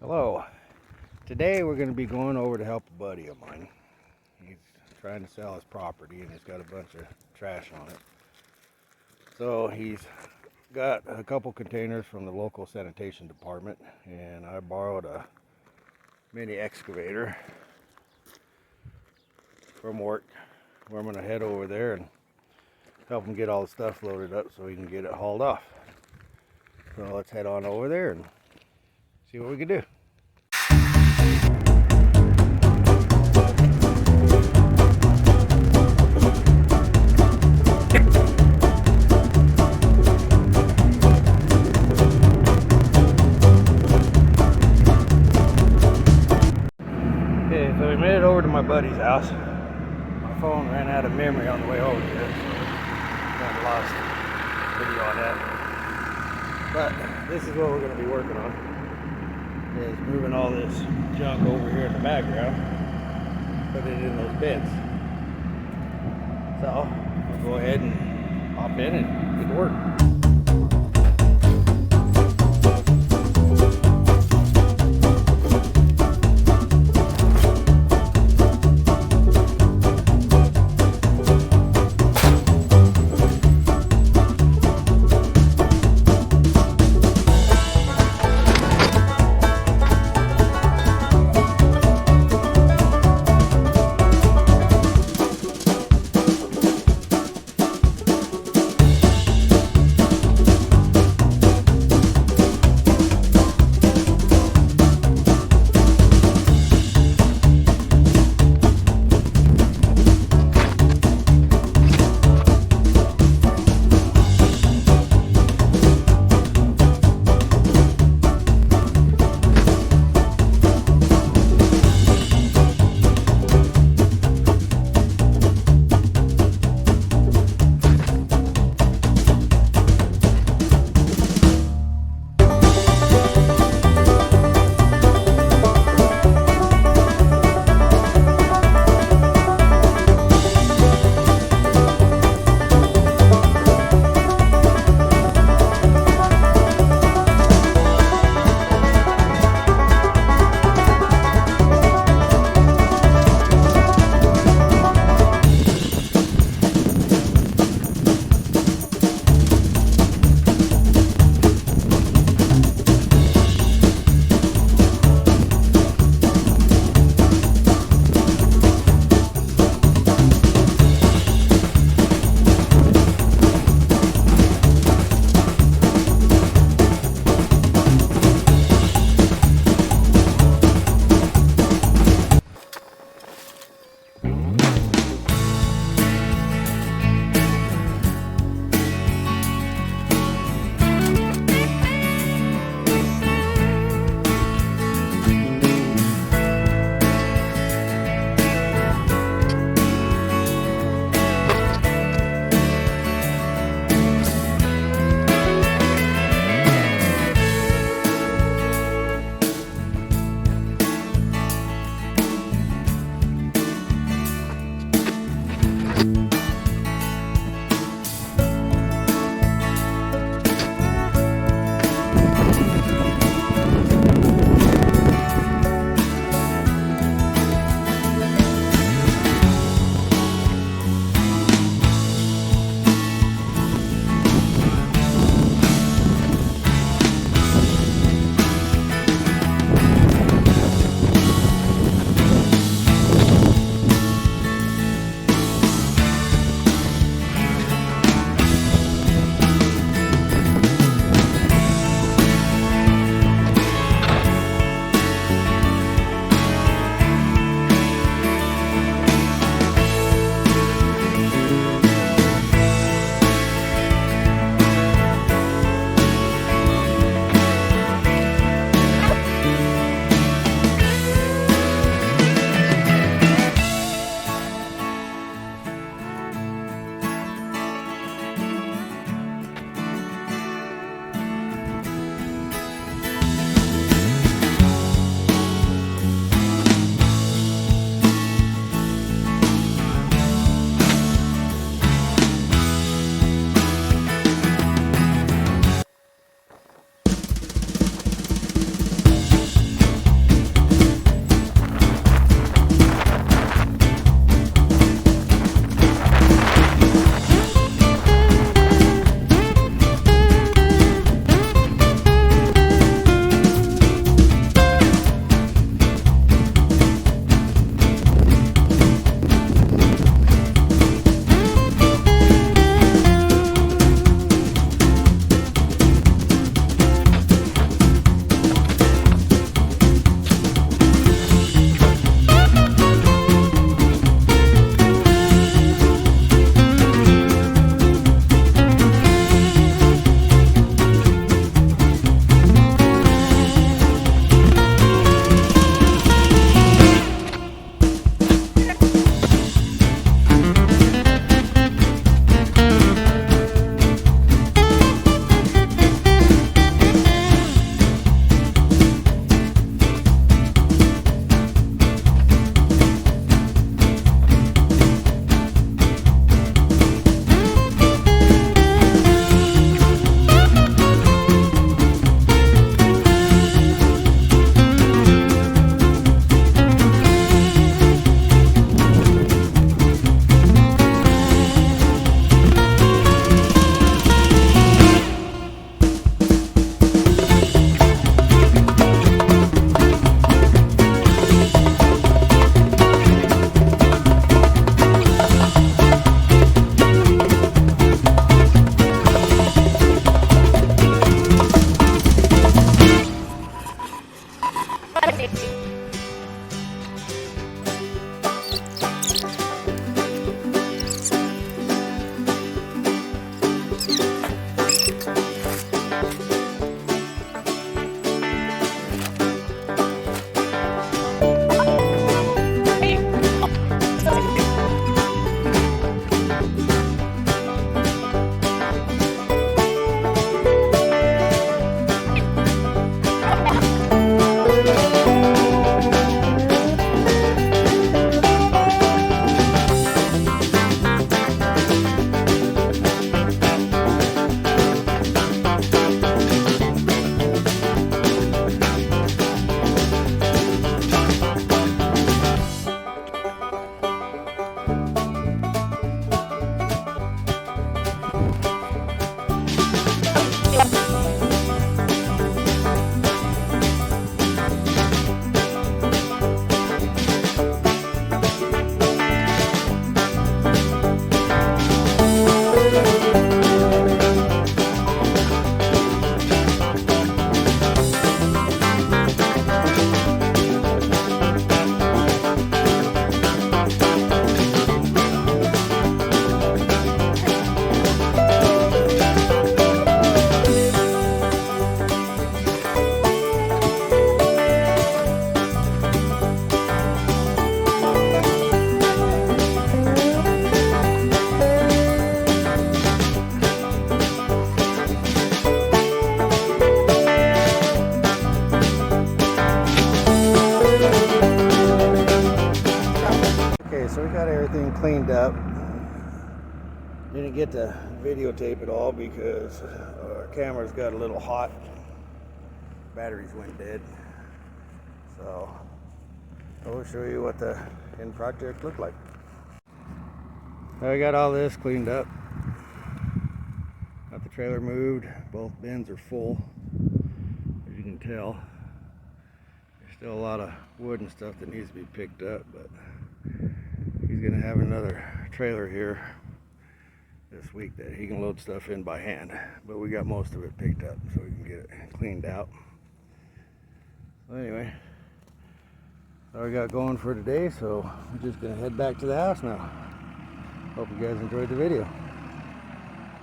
Hello. Today we're going to be going over to help a buddy of mine. He's trying to sell his property and he's got a bunch of trash on it. So he's got a couple containers from the local sanitation department, and I borrowed a mini excavator from work where I'm going to head over there and help him get all the stuff loaded up so he can get it hauled off. So let's head on over there and see what we can do. Okay, so we made it over to my buddy's house. My phone ran out of memory on the way over here, so kind of lost video on that. But this is what we're going to be working on, is moving all this junk over here in the background, put it in those bins. So we'll go ahead and hop in and get to work. Okay, so we got everything cleaned up. Didn't get to videotape it all because our cameras got a little hot. Batteries went dead. So I'll show you what the end project looked like. I got all this cleaned up. Got the trailer moved. Both bins are full, as you can tell. There's still a lot of wood and stuff that needs to be picked up, but he's gonna have another trailer here this week that he can load stuff in by hand. But we got most of it picked up so we can get it cleaned out. So anyway, that's all we got going for today, so we're just gonna head back to the house now. Hope you guys enjoyed the video.